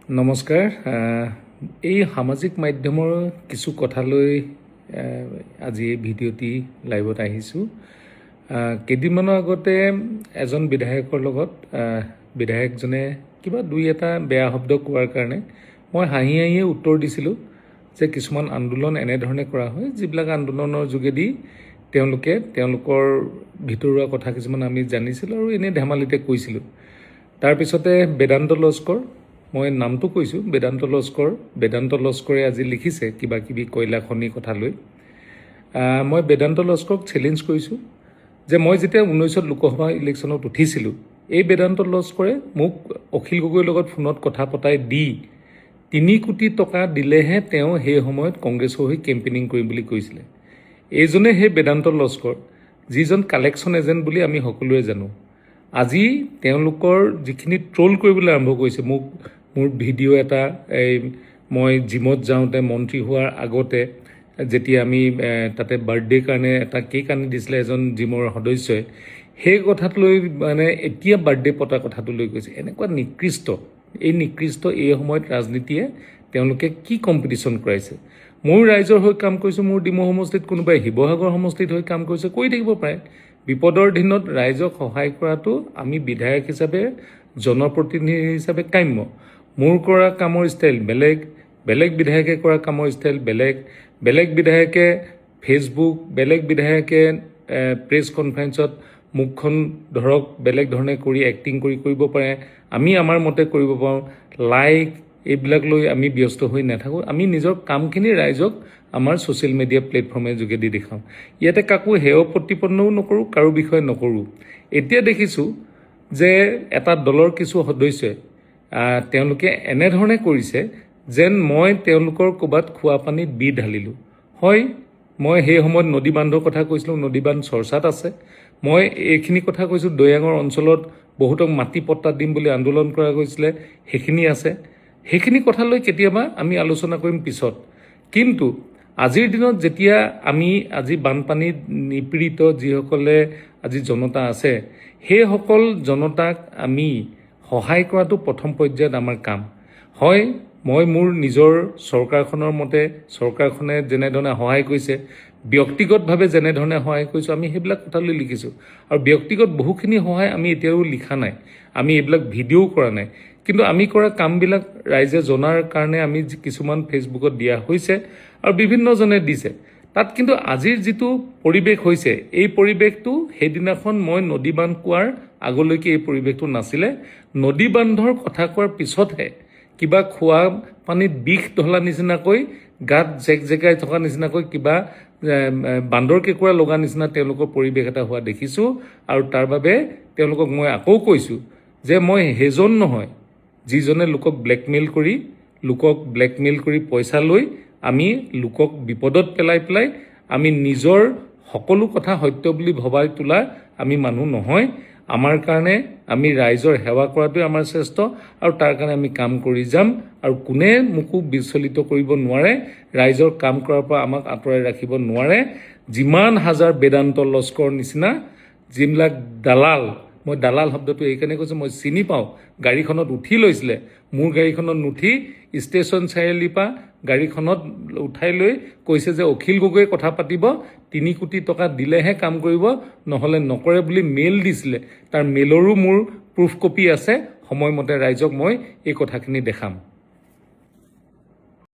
নমস্কাৰ। এই সামাজিক মাধ্যমৰ কিছু কথালৈ আজি এই ভিডিঅ'টি লাইভত আহিছোঁ। কেইদিনমানৰ আগতে এজন বিধায়কৰ লগত বিধায়কজনে কিবা দুই এটা বেয়া শব্দ কোৱাৰ কাৰণে মই হাঁহি হাঁহিয়ে উত্তৰ দিছিলোঁ যে কিছুমান আন্দোলন এনেধৰণে কৰা হয় যিবিলাক আন্দোলনৰ যোগেদি তেওঁলোকে তেওঁলোকৰ ভিতৰুৱা কথা কিছুমান আমি জানিছিলোঁ আৰু এনেই ধেমালিতে কৈছিলোঁ। তাৰপিছতে বেদান্ত লস্কৰ, মই নামটো কৈছোঁ, বেদান্ত লস্কৰে আজি লিখিছে কিবা কিবি কয়লা খনি কথা লৈ। মই বেদান্ত লস্কৰক চেলেঞ্জ কৰিছোঁ যে মই যেতিয়া 19ত লোকসভা ইলেকশ্যনত উঠিছিলোঁ, এই বেদান্ত লস্কৰে মোক অখিল গগৈৰ লগত ফোনত কথা পতাই দি 3 কোটি টকা দিলেহে তেওঁ সেই সময়ত কংগ্ৰেছৰ হৈ কেম্পেইনিং কৰিম বুলি কৈছিলে। এইজনে সেই বেদান্ত লস্কৰ, যিজন কালেকশ্যন এজেণ্ট বুলি আমি সকলোৱে জানো। আজি তেওঁলোকৰ যিখিনি ট্ৰল কৰিবলৈ আৰম্ভ কৰিছে, মোৰ ভিডিঅ' এটা মই জিমত যাওঁতে মন্ত্ৰী হোৱাৰ আগতে যেতিয়া আমি তাতে বাৰ্থডে কাৰণে এটা কেক আনি দিছিলে এজন জিমৰ সদস্যই, সেই কথাত লৈ মানে এতিয়া বাৰ্থডে পতা কথাটো লৈ কৈছে। এনেকুৱা নিকৃষ্ট এই সময়ত ৰাজনীতিয়ে তেওঁলোকে কি কম্পিটিশ্যন কৰাইছে। ময়ো ৰাইজৰ হৈ কাম কৰিছোঁ, মোৰ ডিমৌ সমষ্টিত, কোনোবাই শিৱসাগৰ সমষ্টিত হৈ কাম কৰিছে, কৰি থাকিব পাৰে। বিপদৰ দিনত ৰাইজক সহায় কৰাটো আমি বিধায়ক হিচাপে, জনপ্ৰতিনিধি হিচাপে কাম্য। মোৰ কৰা কামৰ ষ্টাইল বেলেগ বিধায়কে কৰা কামৰ ষ্টাইল বেলেগ বিধায়কে ফেচবুক, বেলেগ বিধায়কে প্ৰেছ কনফাৰেন্সত মুখখন ধৰক বেলেগ ধৰণে কৰি এক্টিং কৰিব পাৰে। আমি আমাৰ মতে কৰিব পাৰোঁ। লাইক এইবিলাক লৈ আমি ব্যস্ত হৈ নাথাকোঁ। আমি নিজৰ কামখিনি ৰাইজক আমাৰ ছ'চিয়েল মিডিয়া প্লেটফৰ্মৰ যোগেদি দেখাওঁ। ইয়াতে কাকো হেয় প্ৰতিপন্নও নকৰোঁ, কাৰো বিষয়ে নকৰোঁ। এতিয়া দেখিছোঁ যে এটা দলৰ কিছু সদস্যই তেওঁলোকে এনেধৰণে কৰিছে যেন মই তেওঁলোকৰ ক'ৰবাত খোৱা পানীত বি ঢালিলোঁ। হয়, মই সেই সময়ত নদী বান্ধৰ কথা কৈছিলোঁ, নদী বান্ধ চৰ্চাত আছে। মই এইখিনি কথা কৈছোঁ, দৈয়াঙৰ অঞ্চলত বহুতক মাটি পট্টা দিম বুলি আন্দোলন কৰা গৈছিলে, সেইখিনি আছে। সেইখিনি কথালৈ কেতিয়াবা আমি আলোচনা কৰিম পিছত। কিন্তু আজিৰ দিনত যেতিয়া আমি আজি বানপানীত নিপীড়িত যিসকলে আজি জনতা আছে, সেইসকল জনতাক আমি সহায় কৰাটো প্ৰথম পৰ্যায়ত আমাৰ কাম। হয়, মই মোৰ নিজৰ চৰকাৰখনৰ মতে চৰকাৰখনে যেনেধৰণে সহায় কৰিছে, ব্যক্তিগতভাৱে যেনেধৰণে সহায় কৰিছোঁ, আমি সেইবিলাক কথালৈ লিখিছোঁ। আৰু ব্যক্তিগত বহুখিনি সহায় আমি এতিয়াও লিখা নাই, আমি এইবিলাক ভিডিঅ'ও কৰা নাই। কিন্তু আমি কৰা কামবিলাক ৰাইজে জনাৰ কাৰণে আমি কিছুমান ফেচবুকত দিয়া হৈছে আৰু বিভিন্নজনে দিছে। তাত কিন্তু আজিৰ যিটো পৰিৱেশ হৈছে, এই পৰিৱেশটো সেইদিনাখন মই নদী বান্ধ কোৱাৰ আগলৈকে এই পৰিৱেশটো নাছিলে। নদী বান্ধৰ কথা কোৱাৰ পিছতহে কিবা খোৱা পানীত বিষ ঢলা নিচিনাকৈ, গাত জেগাই থকা নিচিনাকৈ, কিবা বান্দৰ কেঁকুৰা লগা নিচিনা তেওঁলোকৰ পৰিৱেশ এটা হোৱা দেখিছোঁ। আৰু তাৰ বাবে তেওঁলোকক মই আকৌ কৈছোঁ যে মই সেইজন নহয় যিজনে লোকক ব্লেকমেইল কৰি পইচা লৈ আমি লোকক বিপদত পেলাই আমি নিজৰ সকলো কথা সত্য বুলি ভবাই তোলা আমি মানুহ নহয়। আমাৰ কাৰণে আমি ৰাইজৰ সেৱা কৰাটোৱে আমাৰ শ্ৰেষ্ঠ আৰু তাৰ কাৰণে আমি কাম কৰি যাম। আৰু কোনে মোকো বিচলিত কৰিব নোৱাৰে, ৰাইজৰ কাম কৰাৰ পৰা আমাক আঁতৰাই ৰাখিব নোৱাৰে। যিমান হাজাৰ বেদান্ত লস্কৰ নিচিনা যিবিলাক দালাল, মই দালাল শব্দটো এইকাৰণে কৈছোঁ, মই চিনি পাওঁ। গাড়ীখনত উঠি লৈছিলে, মোৰ গাড়ীখনত নুঠি ষ্টেচন চাৰিআলিৰ পৰা গাড়ীখনত উঠাই লৈ কৈছে যে অখিল গগৈয়ে কথা পাতিব, 3 কোটি টকা দিলেহে কাম কৰিব, নহ'লে নকৰে বুলি মেইল দিছিলে। তাৰ মেইলৰো মোৰ প্ৰুফ কপি আছে। সময়মতে ৰাইজক মই এই কথাখিনি দেখাম।